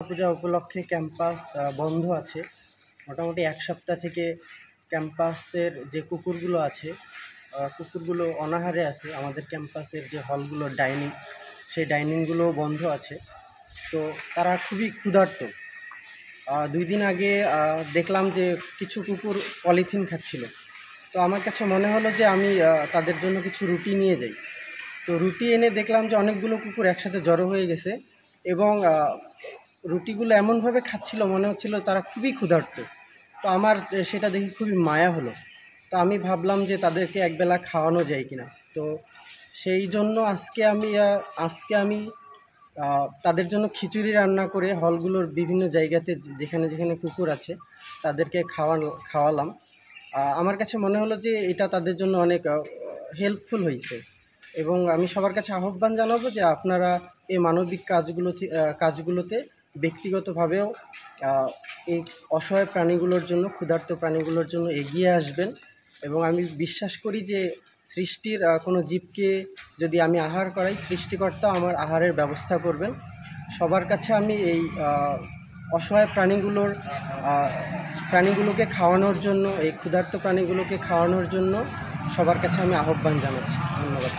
পূজা উপলক্ষে ক্যাম্পাস বন্ধ আছে। মোটামুটি এক সপ্তাহ থেকে ক্যাম্পাসের যে কুকুরগুলো আছে, কুকুরগুলো অনাহারে আছে। আমাদের ক্যাম্পাসের যে হলগুলো ডাইনিং, সেই ডাইনিংগুলোও বন্ধ আছে। তো তারা খুবই ক্ষুধার্ত। 2 দিন আগে দেখলাম যে কিছু কুকুর পলিথিন খাচ্ছিল। তো আমার কাছে মনে হলো যে আমি তাদের জন্য কিছু রুটি নিয়ে যাই। তো রুটি এনে দেখলাম যে অনেকগুলো কুকুর একসাথে জড়ো হয়ে গেছে এবং রুটিগুলো এমনভাবে খাচ্ছিল মনে হচ্ছিল তারা খুবই ক্ষুধার্ত। তো আমার সেটা দেখে খুবই মায়া হলো। তো আমি ভাবলাম যে তাদেরকে একবেলা খাওয়ানো যায় কিনা। তো সেই জন্য আজকে আমি তাদের জন্য খিচুড়ি রান্না করে হলগুলোর বিভিন্ন জায়গাতে যেখানে যেখানে কুকুর আছে তাদেরকে খাওয়ালাম। আমার কাছে মনে হলো যে এটা তাদের জন্য অনেক হেল্পফুল হয়েছে এবং আমি সবার কাছে আহ্বান জানাবো যে আপনারা এই মানবিক কাজগুলোতে ব্যক্তিগতভাবেও এই অসহায় প্রাণীগুলোর জন্য, ক্ষুধার্ত প্রাণীগুলোর জন্য এগিয়ে আসবেন। এবং আমি বিশ্বাস করি যে সৃষ্টির কোনো জীবকে যদি আমি আহার করাই, সৃষ্টিকর্তা আমার আহারের ব্যবস্থা করবেন। সবার কাছে আমি এই অসহায় প্রাণীগুলোকে খাওয়ানোর জন্য, এই ক্ষুধার্ত প্রাণীগুলোকে খাওয়ানোর জন্য সবার কাছে আমি আহ্বান জানাচ্ছি। ধন্যবাদ।